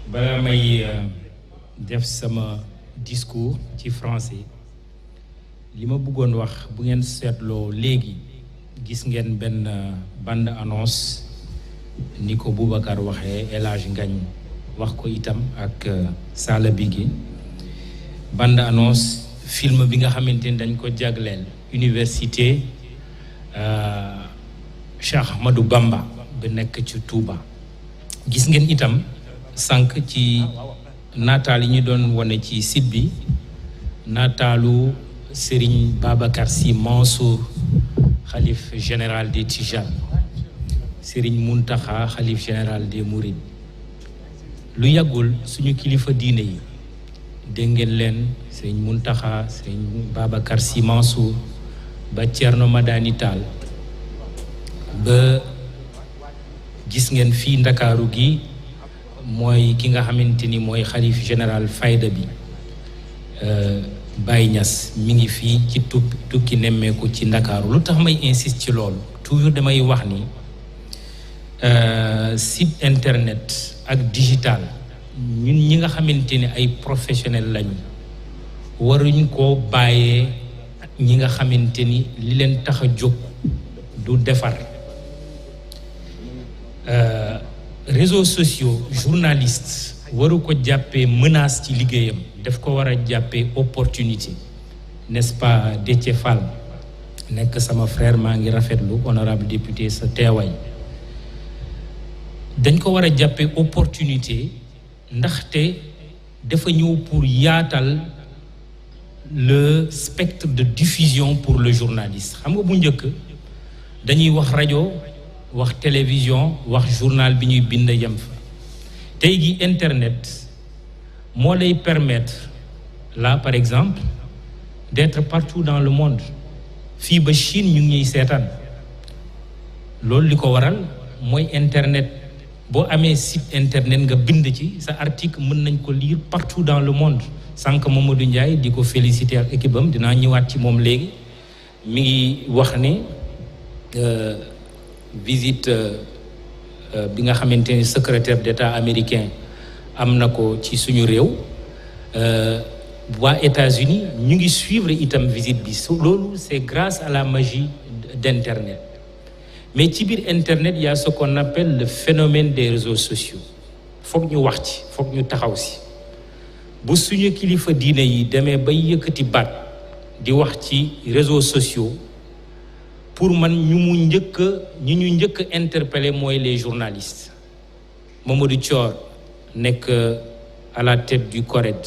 bala may def sama discours ci français li ma bëggoon wax bu ngeen seetloo léegi gis ngeen benn bande annonce ni ko Boubacar waxee El Hadj Ngagne wax ko itam ak Sala Bigui bande annonce film bi nga xamante ni dañ ko jagleel université Cheikh Ahmadou Bamba bi nekk ci Touba gis ngeen itam sànq ci nataal yi ñu doon wane ci site bi nataalu Serigne Babacar Sy Mansour xalif général des Tijanes Serigne Mountakha xalif général des Mourides lu yàggul suñu kilifa diine yi dégg ngeen leen Serigne Mountakha Serigne Babacar Sy Mansour ba Thierno Madani Tall ba gis ngeen fii Ndakaaru gi mooy ki nga xamante ni mooy xalif général fayda bi Baye Niass mi ngi fii ci tukki nemmeeku ci Ndakaaru lu tax may insiste ci loolu toujours damay wax ni site internet ak digital ñun ñi nga xamante ni ay professionnel lañu waruñ koo bàyyee ñi nga xamante ni li leen tax a jóg du defar réseaux sociaux journaliste waru ko jàppee menace ci liggéeyam daf ko war a jàppee opportunité n'est-ce pas Déthié Fall nekk sama frère maa ngi rafetlu honorable député sa teewaay dañ ko war a jàppee opportunité ndaxte dafa ñëw pour yaatal le spectre de diffusion pour le journaliste xam nga bu njëkk dañuy wax rajo wax télévision wax journal bi ñuy bind yem fa tey gi internet moo lay permettre là par exemple d'être partout dans le monde fii ba Chine ñu ngi ñuy seetaan loolu li ko waral mooy internet boo amee site internet nga bind ci sa article mën nañ ko lire partout dans le monde sànq Mamadou Ndiaye di ko féliciter ak équipe am dinaa ñëwaat ci moom léegi mi ngi wax ni visite bi nga xamante ni secrétaire d'État américain am na ko ci suñu réew waa États-Unis ñu ngi suivre itam visite bi loolu c'est grâce à la magie d'internet mais ci biir internet il y a ce qu'on appelle le phénomène des réseaux sociaux foog ñu wax ci foog ñu taxaw si bu suñu kilifa diine yi demee bay yëkkati baat di wax ci réseaux sociaux pour man ñu njëkk interpeller mooy les journalistes Mamadou Thior nekk à la tête du CORED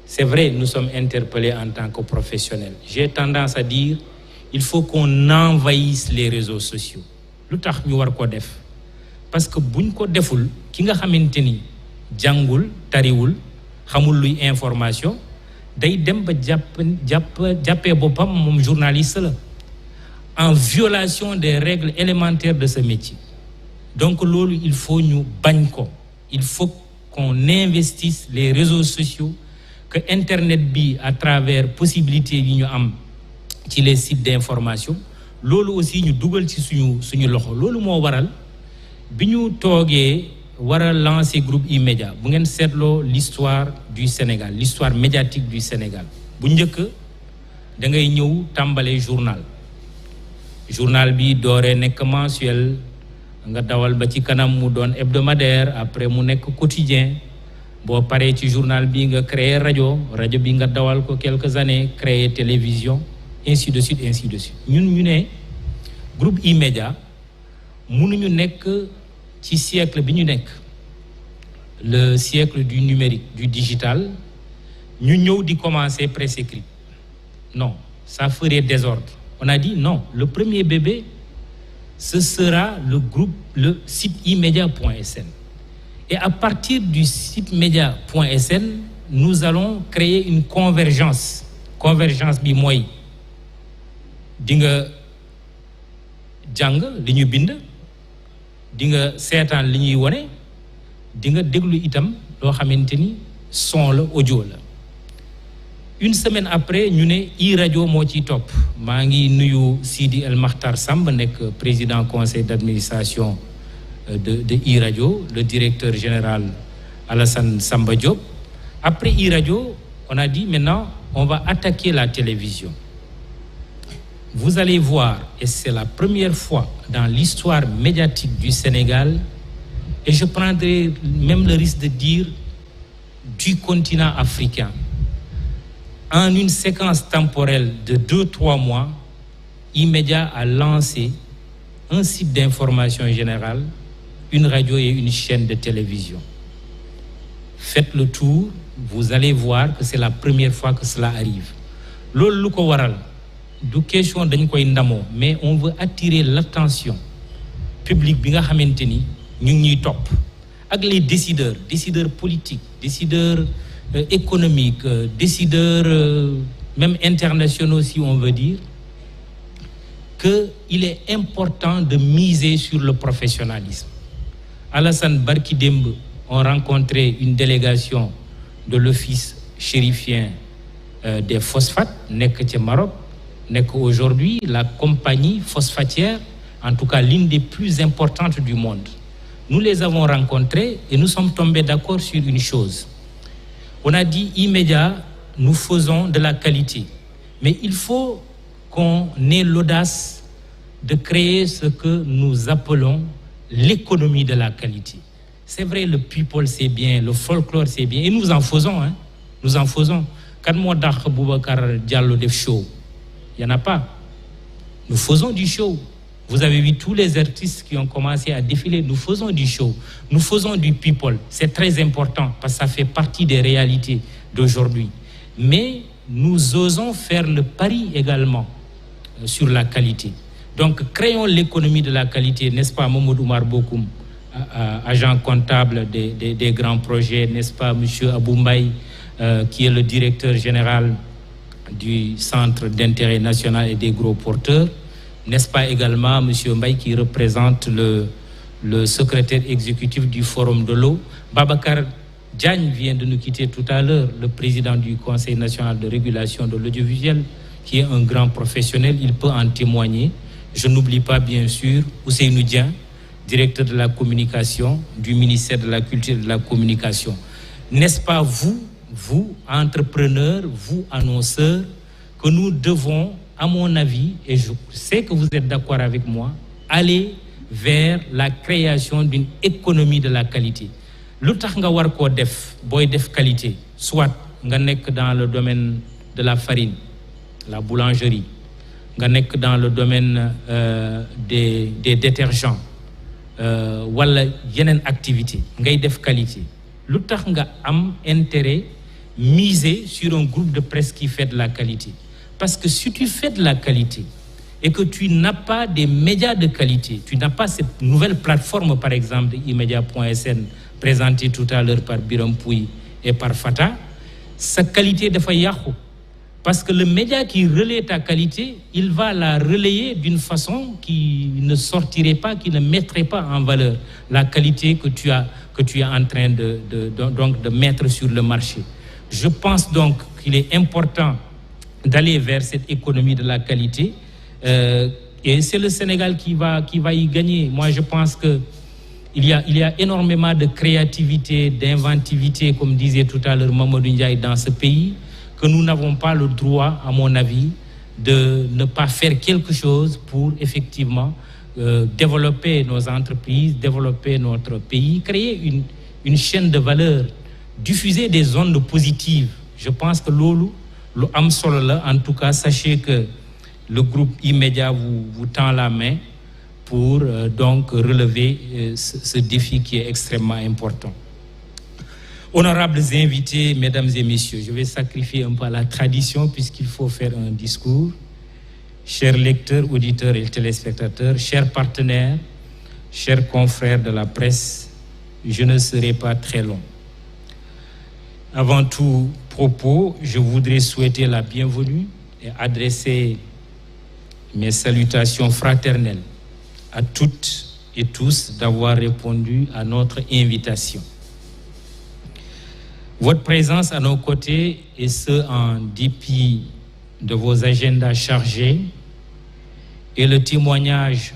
c'est vrai nous sommes interpellés en tant que professionnels j'ai tendance à dire il faut qu'on envahisse les réseaux sociaux lu tax ñu war ko def parce que buñ ko deful ki nga xamante ni jàngul tariwul xamul luy information day dem ba jàppee boppam moom journaliste la en violation des règles élémentaires de ce métier donc loolu il faut ñu bañ ko il faut qu'on investisse les réseaux sociaux que internet bi à travers possibilités yi ñu am ci les sites d'information loolu aussi ñu dugal ci suñu loxo loolu moo waral bi ñu toogee war a lancer groupe E-Média bu ngeen seetloo l'histoire du Sénégal l'histoire médiatique du Sénégal bu njëkk da ngay ñëw tàmbalee journal bi dooree nekk mensuel nga dawal ba ci kanam mu doon hebdomadaire après mu nekk quotidien boo paree ci journal bi nga créer rajo bi nga dawal ko quelques années créer télévision ainsi de suite ñun ñu ne groupe E-Média mënuñu nekk ci siècle bi ñu nekk le siècle du numérique du digital ñu ñëw di commencer presse écrite non ça ferait désordre on a dit non le premier bébé ce sera le site imedia.sn et à partir du site media.sn nous allons créer une convergence bi mooy di nga jàng li ñu bind di nga seetaan li ñuy wone di nga déglu itam loo xamante ni son la audio la une semaine après ñu ne iRadio moo ciy topp maa ngi nuyu Sidi El Makhtar Samb nekk président conseil d'administration de iRadio le directeur général Alassane Samba Diop. Après e-radio, on a dit maintenant, on va attaquer la télévision. Vous allez voir, et c'est la première fois dans l'histoire médiatique du Sénégal, et je prendrai même le risque de dire du continent africain, en une séquence temporelle de 2-3 mois, E-Media a lancé un site d'information générale, une radio et une chaîne de télévision. Faites le tour, vous allez voir que c'est la première fois que cela arrive. Lol lu ko waral du question dañ koy ndamo, mais on veut attirer l'attention publique bi nga xamanteni ñu ñuy top ak les décideurs politiques, décideurs économiques, décideurs même internationaux si on veut dire, qu'il est important de miser sur le professionnalisme. Alassane Barki Dembe ont rencontré une délégation de l'office chérifien des phosphates, nek ci Maroc, nek aujourd'hui la compagnie phosphatière, en tout cas l'une des plus importantes du monde. Nous les avons rencontrés et nous sommes tombés d'accord sur une chose. On a dit immédiat, nous faisons de la qualité. Mais il faut qu'on ait l'audace de créer ce que nous appelons l'économie de la qualité. C'est vrai, le people c'est bien, le folklore c'est bien, et nous en faisons, hein. Nous en faisons. Quand moi d'Akh Boubacar Diallo des show, il n'y en a pas. Nous faisons du show. Vous avez vu tous les artistes qui ont commencé à défiler, nous faisons du show, nous faisons du people. C'est très important parce que ça fait partie des réalités d'aujourd'hui. Mais nous osons faire le pari également sur la qualité. Donc créons l'économie de la qualité, n'est-ce pas, Mamadou Oumar Bokoum, agent comptable des grands projets, n'est-ce pas, monsieur Aboumbaye, qui est le directeur général du Centre d'intérêt national et des gros porteurs, n'est-ce pas également M. Mbaye qui représente le secrétaire exécutif du Forum de l'eau. Babacar Diagne vient de nous quitter tout à l'heure, le président du Conseil national de régulation de l'audiovisuel, qui est un grand professionnel, il peut en témoigner. Je n'oublie pas bien sûr Ousseynou Dieng, directeur de la communication du ministère de la Culture et de la Communication. N'est-ce pas vous, entrepreneurs, vous, annonceurs, que nous devons, à mon avis, et je sais que vous êtes d'accord avec moi, aller vers la création d'une économie de la qualité. Lu tax nga war ko def boy def qualité, soit nga nek dans le domaine de la farine, la boulangerie, nga nek dans le domaine des détergents, wala yenen activité ngay def qualité. Lu tax nga am intérêt miser sur un groupe de presse qui fait de la qualité. Parce que si tu fais de la qualité et que tu n'as pas des médias de qualité, tu n'as pas cette nouvelle plateforme, par exemple, imedia.sn, présentée tout à l'heure par Biram Pouy et par Fata, sa qualité de yakhou. Parce que le média qui relaie ta qualité, il va la relayer d'une façon qui ne sortirait pas, qui ne mettrait pas en valeur la qualité que tu es en train de mettre sur le marché. Je pense donc qu'il est important d'aller vers cette économie de la qualité, et c'est le Sénégal qui va y gagner. Moi, je pense que il y a énormément de créativité, d'inventivité, comme disait tout à l'heure Mamadou Ndiaye, dans ce pays, que nous n'avons pas le droit, à mon avis, de ne pas faire quelque chose pour effectivement développer nos entreprises, développer notre pays, créer une chaîne de valeur, diffuser des ondes positives. Je pense que le am solo la. En tout cas, sachez que le groupe E-Media vous tend la main pour donc relever ce défi qui est extrêmement important. Honorables invités, mesdames et messieurs, je vais sacrifier un peu à la tradition puisqu'il faut faire un discours. Chers lecteurs, auditeurs et téléspectateurs, chers partenaires, chers confrères de la presse, je ne serai pas très long. Avant tout propos, je voudrais souhaiter la bienvenue et adresser mes salutations fraternelles à toutes et tous d'avoir répondu à notre invitation. Votre présence à nos côtés, et ce en dépit de vos agendas chargés, est le témoignage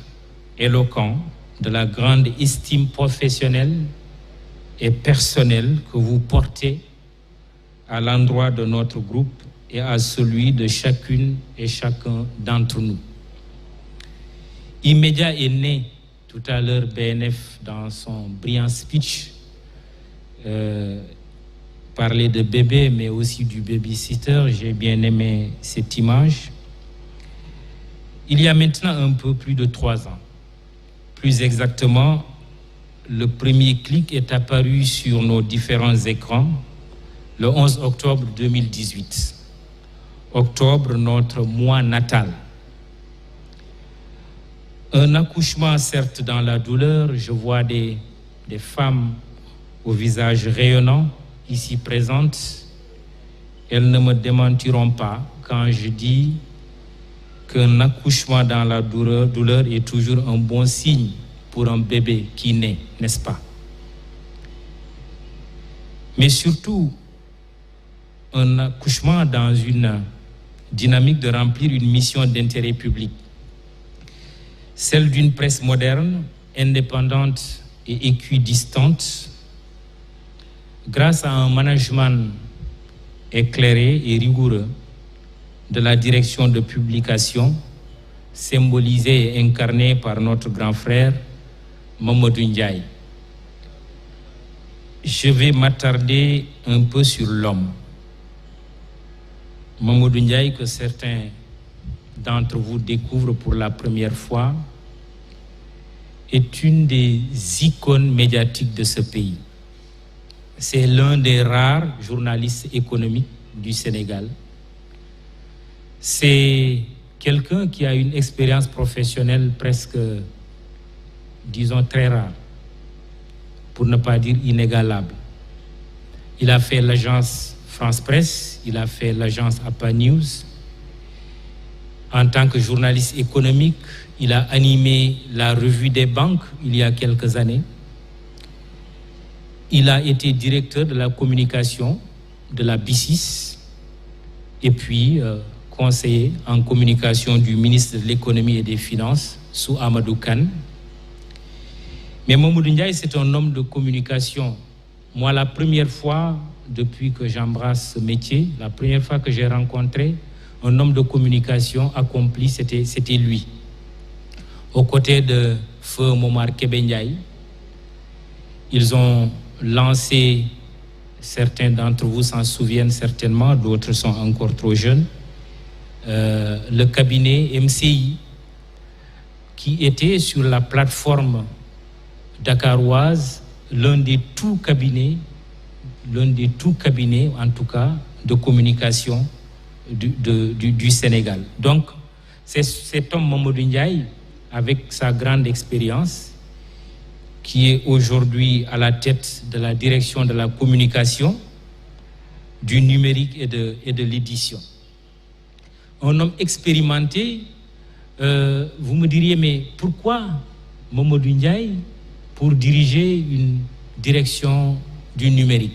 éloquent de la grande estime professionnelle et personnel que vous portez à l'endroit de notre groupe et à celui de chacune et chacun d'entre nous. Immédiat est né tout à l'heure BNF dans son brillant speech, parler de bébé mais aussi du babysitter. J'ai bien aimé cette image. Il y a maintenant un peu plus de 3 ans. Plus exactement, le premier clic est apparu sur nos différents écrans le 11 octobre 2018. Octobre, notre mois natal. Un accouchement, certes, dans la douleur. Je vois des femmes au visage rayonnant, ici présentes. Elles ne me démentiront pas quand je dis qu'un accouchement dans la douleur est toujours un bon signe pour un bébé qui naît, n'est-ce pas? Mais surtout, un accouchement dans une dynamique de remplir une mission d'intérêt public, celle d'une presse moderne, indépendante et équidistante, grâce à un management éclairé et rigoureux de la direction de publication, symbolisée et incarnée par notre grand frère Mamadou Ndiaye. Je vais m'attarder un peu sur l'homme. Mamadou Ndiaye, que certains d'entre vous découvrent pour la première fois, est une des icônes médiatiques de ce pays. C'est l'un des rares journalistes économiques du Sénégal. C'est quelqu'un qui a une expérience professionnelle presque, disons, très rare, pour ne pas dire inégalable. Il a fait l'agence France Presse, il a fait l'agence APA News. En tant que journaliste économique, il a animé la revue des banques il y a quelques années. Il a été directeur de la communication de la BICIS et puis conseiller en communication du ministre de l'économie et des finances sous Amadou Kane. Mais Mamadou Ndiaye, c'est un homme de communication. Moi, la première fois, depuis que j'embrasse ce métier, la première fois que j'ai rencontré un homme de communication accompli, c'était lui. Aux côtés de Feu Momar Kébé Ndiaye, ils ont lancé, certains d'entre vous s'en souviennent certainement, d'autres sont encore trop jeunes, le cabinet MCI, qui était sur la plateforme dakaroise, l'un des tout cabinets en tout cas de communication du Sénégal. Donc c'est cet homme Mamadou Ndiaye, avec sa grande expérience, qui est aujourd'hui à la tête de la direction de la communication, du numérique et de l'édition. Un homme expérimenté. Vous me diriez, mais pourquoi Mamadou Ndiaye pour diriger une direction du numérique?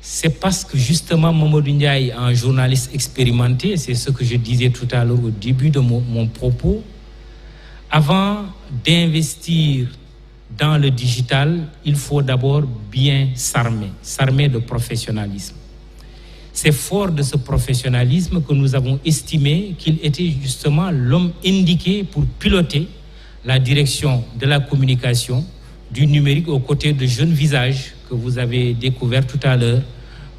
C'est parce que justement Mamadou Ndiaye, un journaliste expérimenté, c'est ce que je disais tout à l'heure au début de mon propos, avant d'investir dans le digital, il faut d'abord bien s'armer de professionnalisme. C'est fort de ce professionnalisme que nous avons estimé qu'il était justement l'homme indiqué pour piloter la direction de la communication, du numérique, aux côtés de jeunes visages que vous avez découverts tout à l'heure,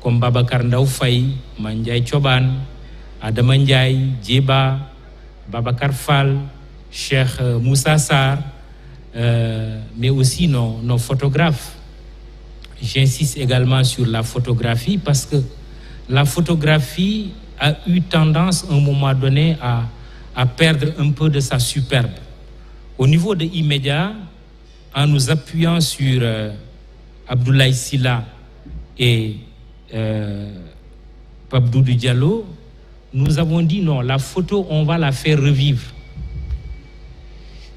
comme Babacar Ndaw Faye, Mandiaye Thioban, Adama Ndiaye, Djeba, Babacar Fall, Cheikh Moussa Sarr, mais aussi nos photographes. J'insiste également sur la photographie parce que la photographie a eu tendance à un moment donné à perdre un peu de sa superbe. Au niveau de Immédiat, en nous appuyant sur Abdoulaye Sylla et Pape Doudou Diallo, nous avons dit non, la photo, on va la faire revivre.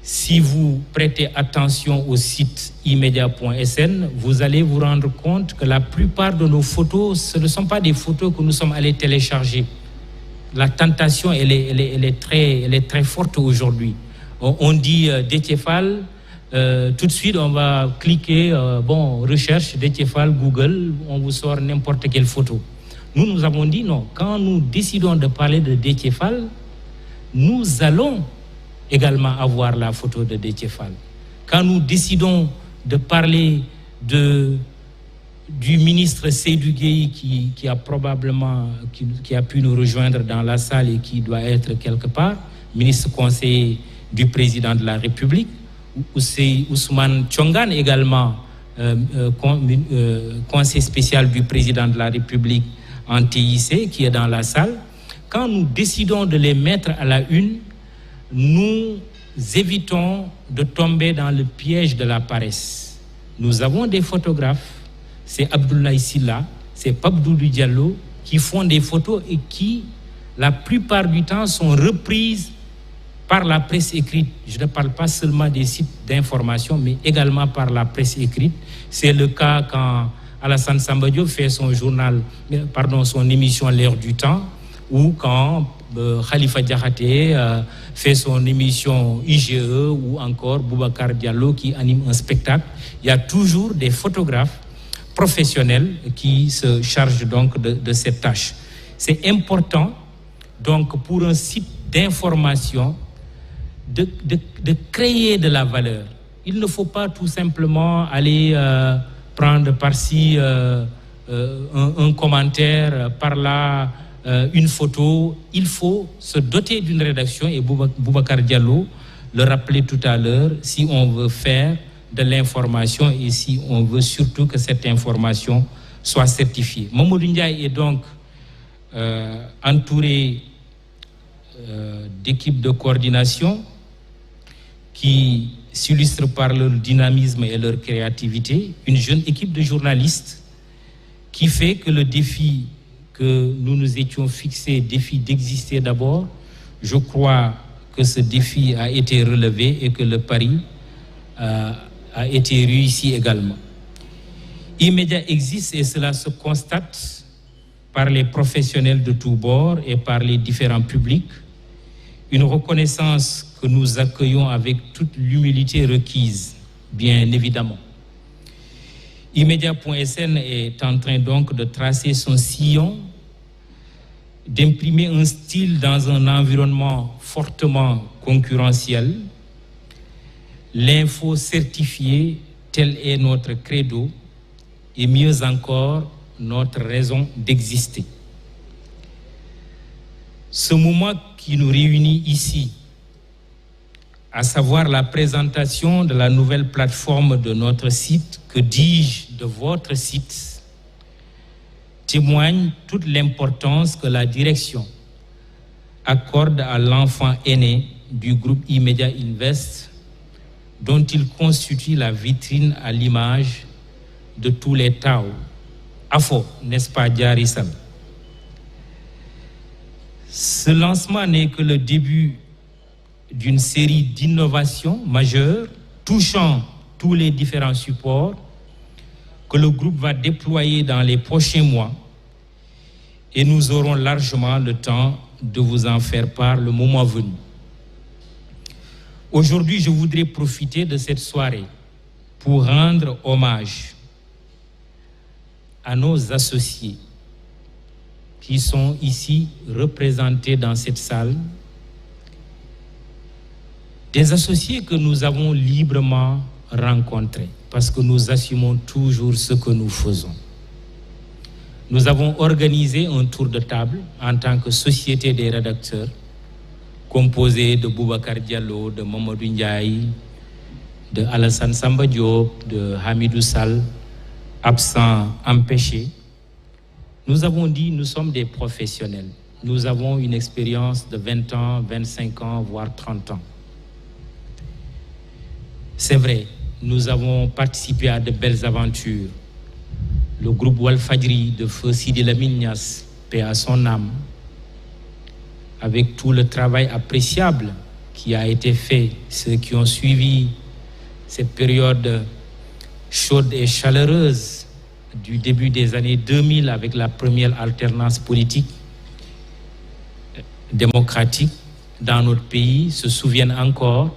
Si vous prêtez attention au site immedia.sn, vous allez vous rendre compte que la plupart de nos photos, ce ne sont pas des photos que nous sommes allés télécharger. La tentation, elle est très forte aujourd'hui. On dit Déthié Fall, tout de suite, on va cliquer, recherche, Déthié Fall, Google, on vous sort n'importe quelle photo. Nous avons dit non. Quand nous décidons de parler de Déthié Fall, nous allons également avoir la photo de Déthié Fall. Quand nous décidons de parler du ministre Seydou Gueye qui a probablement qui a pu nous rejoindre dans la salle et qui doit être quelque part, ministre conseiller du président de la République, Ousmane Thiongane également, conseiller spécial du président de la République en TIC qui est dans la salle. Quand nous décidons de les mettre à la une, nous évitons de tomber dans le piège de la paresse. Nous avons des photographes, c'est Abdoulaye Sylla, c'est Pape Doudou Diallo, qui font des photos et qui, la plupart du temps, sont reprises par la presse écrite. Je ne parle pas seulement des sites d'information, mais également par la presse écrite. C'est le cas quand Alassane Samba Diop fait son émission L'Heure du Temps, ou quand Khalifa Diakhaté fait son émission IGE, ou encore Boubacar Diallo qui anime un spectacle. Il y a toujours des photographes professionnels qui se chargent donc de cette tâche. C'est important donc pour un site d'information de créer de la valeur. Il ne faut pas tout simplement aller prendre par-ci un commentaire, par-là une photo. Il faut se doter d'une rédaction, et Boubacar Diallo le rappelait tout à l'heure, si on veut faire de l'information et si on veut surtout que cette information soit certifiée. Mamadou Ndiaye est donc entouré d'équipes de coordination qui s'illustrent par leur dynamisme et leur créativité, une jeune équipe de journalistes qui fait que le défi que nous nous étions fixés, défi d'exister d'abord, je crois que ce défi a été relevé et que le pari a été réussi également. E-Media existe et cela se constate par les professionnels de tous bords et par les différents publics. Une reconnaissance que nous accueillons avec toute l'humilité requise, bien évidemment. E-Media.sn est en train donc de tracer son sillon, d'imprimer un style dans un environnement fortement concurrentiel. L'info certifiée, tel est notre credo, et mieux encore, notre raison d'exister. Ce moment qui nous réunit ici, à savoir la présentation de la nouvelle plateforme de notre site, que dis-je, de votre site, témoigne toute l'importance que la direction accorde à l'enfant aîné du groupe E-Media Invest, dont il constitue la vitrine à l'image de tous les Tao. Afo, n'est-ce pas, Diarissal? Ce lancement n'est que le début d'une série d'innovations majeures touchant tous les différents supports que le groupe va déployer dans les prochains mois, et nous aurons largement le temps de vous en faire part le moment venu. Aujourd'hui, je voudrais profiter de cette soirée pour rendre hommage à nos associés qui sont ici représentés dans cette salle, des associés que nous avons librement rencontrés, parce que nous assumons toujours ce que nous faisons. Nous avons organisé un tour de table en tant que société des rédacteurs, composé de Boubacar Diallo, de Mamadou Ndiaye, de Alassane Samba Diop, de Hamidou Sall, absent, empêché. Nous avons dit, nous sommes des professionnels. Nous avons une expérience de 20 ans, 25 ans, voire 30 ans. C'est vrai, nous avons participé à de belles aventures. Le groupe Walfadjri de Feu Sidi Lamine Niasse, paix à son âme, avec tout le travail appréciable qui a été fait, ceux qui ont suivi cette période chaude et chaleureuse du début des années 2000 avec la première alternance politique démocratique dans notre pays se souviennent encore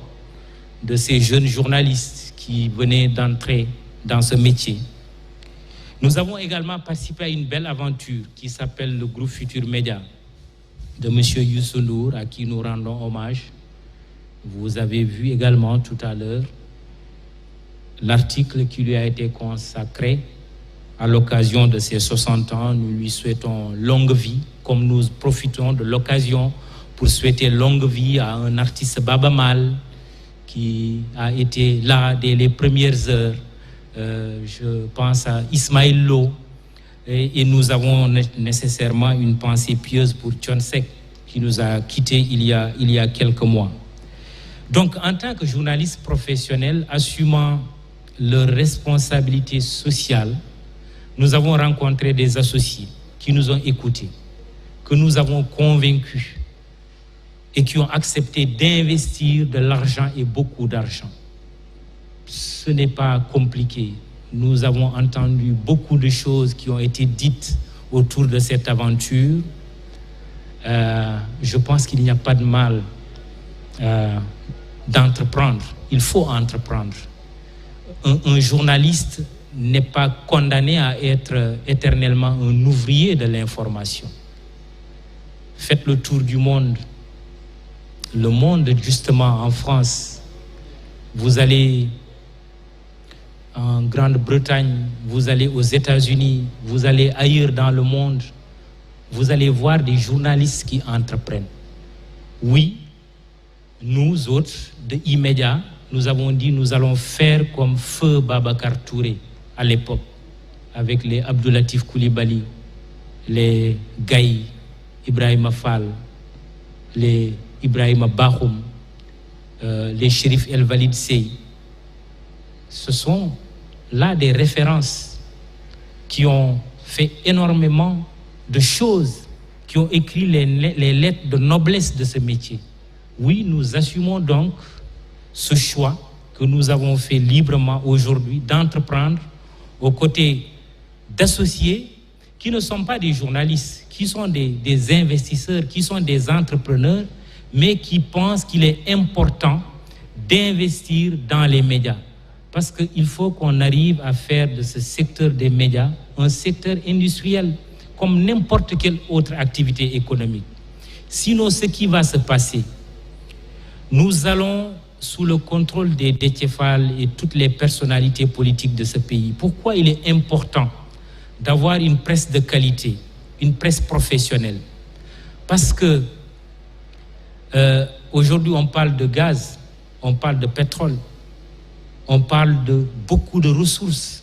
de ces jeunes journalistes qui venaient d'entrer dans ce métier. Nous avons également participé à une belle aventure qui s'appelle le groupe Futur Média de M. Youssou Ndour, à qui nous rendons hommage. Vous avez vu également tout à l'heure l'article qui lui a été consacré à l'occasion de ses 60 ans. Nous lui souhaitons longue vie, comme nous profitons de l'occasion pour souhaiter longue vie à un artiste Baba Mal qui a été là dès les premières heures. Je pense à Ismaël Lo, et nous avons nécessairement une pensée pieuse pour Thione Seck qui nous a quittés il y a quelques mois. Donc, en tant que journaliste professionnel assumant leurs responsabilités sociales, nous avons rencontré des associés qui nous ont écoutés, que nous avons convaincus et qui ont accepté d'investir de l'argent et beaucoup d'argent. Ce n'est pas compliqué. Nous avons entendu beaucoup de choses qui ont été dites autour de cette aventure. Je pense qu'il n'y a pas de mal d'entreprendre. Il faut entreprendre. Un journaliste n'est pas condamné à être éternellement un ouvrier de l'information. Faites le tour du monde. Le monde, justement, en France. Vous allez en Grande-Bretagne, vous allez aux États-Unis, vous allez ailleurs dans le monde, vous allez voir des journalistes qui entreprennent. Oui, nous autres, de E-Media, nous avons dit nous allons faire comme Feu Babacar Touré à l'époque, avec les Abdoulatif Coulibaly, les Gaye, Ibrahima Fall, les Ibrahima Bakhoum, les Chérif El Walid Sey. Ce sont là des références qui ont fait énormément de choses, qui ont écrit les lettres de noblesse de ce métier. Oui, nous assumons donc ce choix que nous avons fait librement aujourd'hui d'entreprendre aux côtés d'associés qui ne sont pas des journalistes, qui sont des investisseurs, qui sont des entrepreneurs, mais qui pensent qu'il est important d'investir dans les médias. Parce qu'il faut qu'on arrive à faire de ce secteur des médias un secteur industriel, comme n'importe quelle autre activité économique. Sinon, ce qui va se passer, nous allons, sous le contrôle des Déthié Fall et toutes les personnalités politiques de ce pays, pourquoi il est important d'avoir une presse de qualité, une presse professionnelle? Parce que aujourd'hui, on parle de gaz, on parle de pétrole, on parle de beaucoup de ressources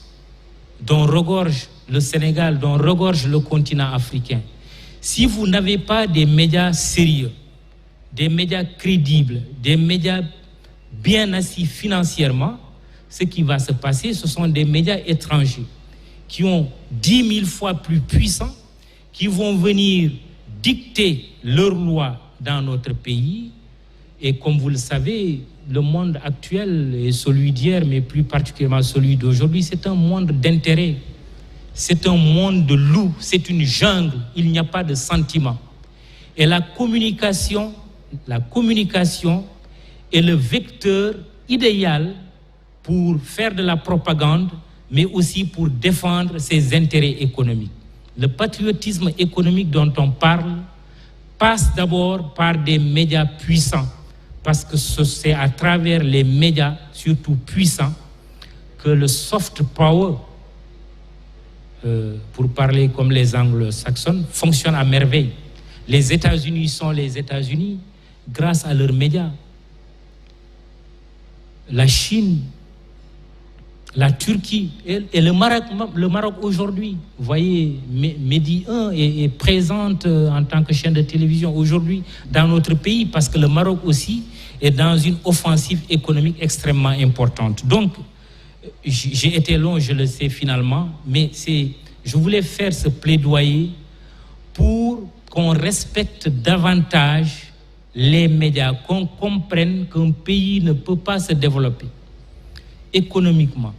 dont regorge le Sénégal, dont regorge le continent africain. Si vous n'avez pas des médias sérieux, des médias crédibles, des médias bien assis financièrement, ce qui va se passer, ce sont des médias étrangers qui ont 10 000 fois plus puissants, qui vont venir dicter leurs lois dans notre pays. Et comme vous le savez, le monde actuel est celui d'hier, mais plus particulièrement celui d'aujourd'hui, c'est un monde d'intérêt. C'est un monde de loups, c'est une jungle, il n'y a pas de sentiment. Et la communication est le vecteur idéal pour faire de la propagande, mais aussi pour défendre ses intérêts économiques. Le patriotisme économique dont on parle passe d'abord par des médias puissants, parce que c'est à travers les médias, surtout puissants, que le soft power, pour parler comme les anglo-saxons, fonctionne à merveille. Les États-Unis sont les États-Unis grâce à leurs médias. La Chine, la Turquie et le Maroc aujourd'hui. Vous voyez, Medi 1 est présente en tant que chaîne de télévision aujourd'hui dans notre pays, parce que le Maroc aussi est dans une offensive économique extrêmement importante. Donc, j'ai été long, je le sais finalement, mais je voulais faire ce plaidoyer pour qu'on respecte davantage les médias, qu'on comprenne qu'un pays ne peut pas se développer économiquement,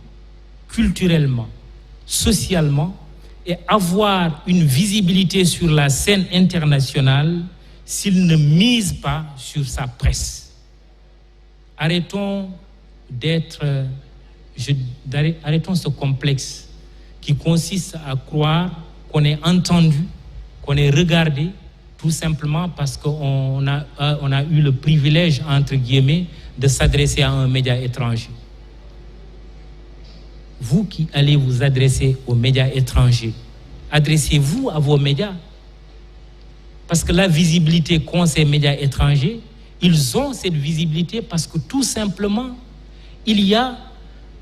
culturellement, socialement et avoir une visibilité sur la scène internationale s'il ne mise pas sur sa presse. Arrêtons d'être arrêtons ce complexe qui consiste à croire qu'on est entendu, qu'on est regardé, tout simplement parce qu'on a eu le privilège, entre guillemets, de s'adresser à un média étranger. Vous qui allez vous adresser aux médias étrangers, adressez-vous à vos médias. Parce que la visibilité qu'ont ces médias étrangers, ils ont cette visibilité parce que tout simplement, il y a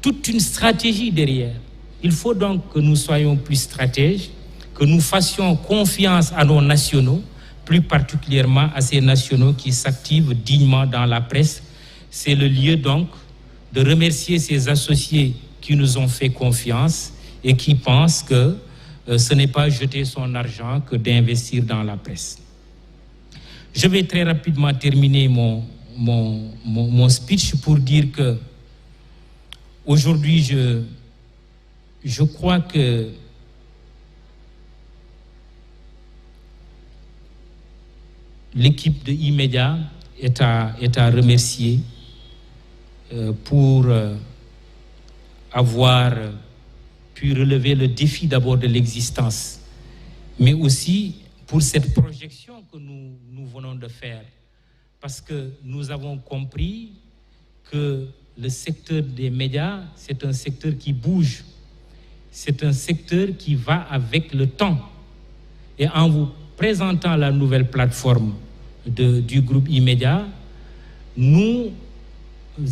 toute une stratégie derrière. Il faut donc que nous soyons plus stratèges, que nous fassions confiance à nos nationaux, plus particulièrement à ces nationaux qui s'activent dignement dans la presse. C'est le lieu donc de remercier ces associés qui nous ont fait confiance et qui pensent que ce n'est pas jeter son argent que d'investir dans la presse. Je vais très rapidement terminer mon speech pour dire que aujourd'hui, je crois que l'équipe de E-Media est à remercier pour avoir pu relever le défi d'abord de l'existence, mais aussi pour cette projection que nous venons de faire, parce que nous avons compris que le secteur des médias, c'est un secteur qui bouge, c'est un secteur qui va avec le temps. Et en vous présentant la nouvelle plateforme du groupe E-Media, nous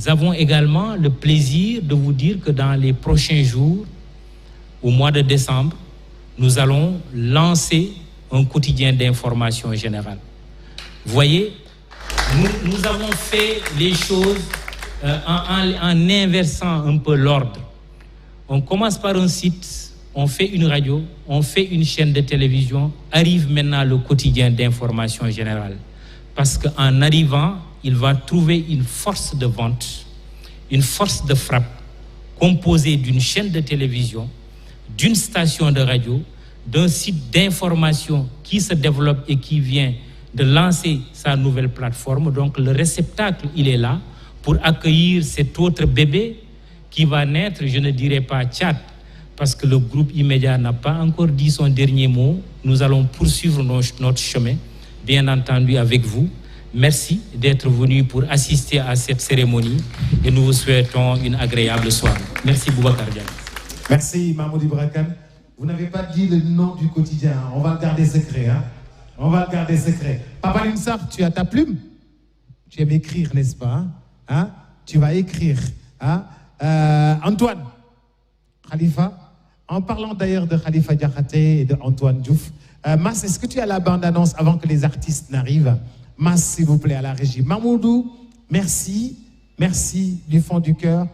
avons également le plaisir de vous dire que dans les prochains jours, au mois de décembre, nous allons lancer un quotidien d'information générale. Vous voyez, nous avons fait les choses en inversant un peu l'ordre. On commence par un site, on fait une radio, on fait une chaîne de télévision, arrive maintenant le quotidien d'information générale. Parce qu'en arrivant, il va trouver une force de vente, une force de frappe composée d'une chaîne de télévision, d'une station de radio, d'un site d'information qui se développe et qui vient de lancer sa nouvelle plateforme. Donc le réceptacle, il est là pour accueillir cet autre bébé qui va naître, je ne dirais pas Tchad, parce que le groupe E-Media n'a pas encore dit son dernier mot. Nous allons poursuivre notre chemin, bien entendu avec vous. Merci d'être venu pour assister à cette cérémonie et nous vous souhaitons une agréable soirée. Merci Boubacar Diagne. Merci Mahmoud Ibra Kane. Vous n'avez pas dit le nom du quotidien, hein. On va le garder secret. Hein. On va le garder secret. Papa Limsar, tu as ta plume? Tu aimes écrire, n'est-ce pas? Hein? Tu vas écrire. Hein? Antoine, Khalifa, en parlant d'ailleurs de Khalifa Diakhaté et de Antoine Diouf, Mas, est-ce que tu as la bande-annonce avant que les artistes n'arrivent? Mas, s'il vous plaît, à la régie. Mahmoudou, merci, merci du fond du cœur.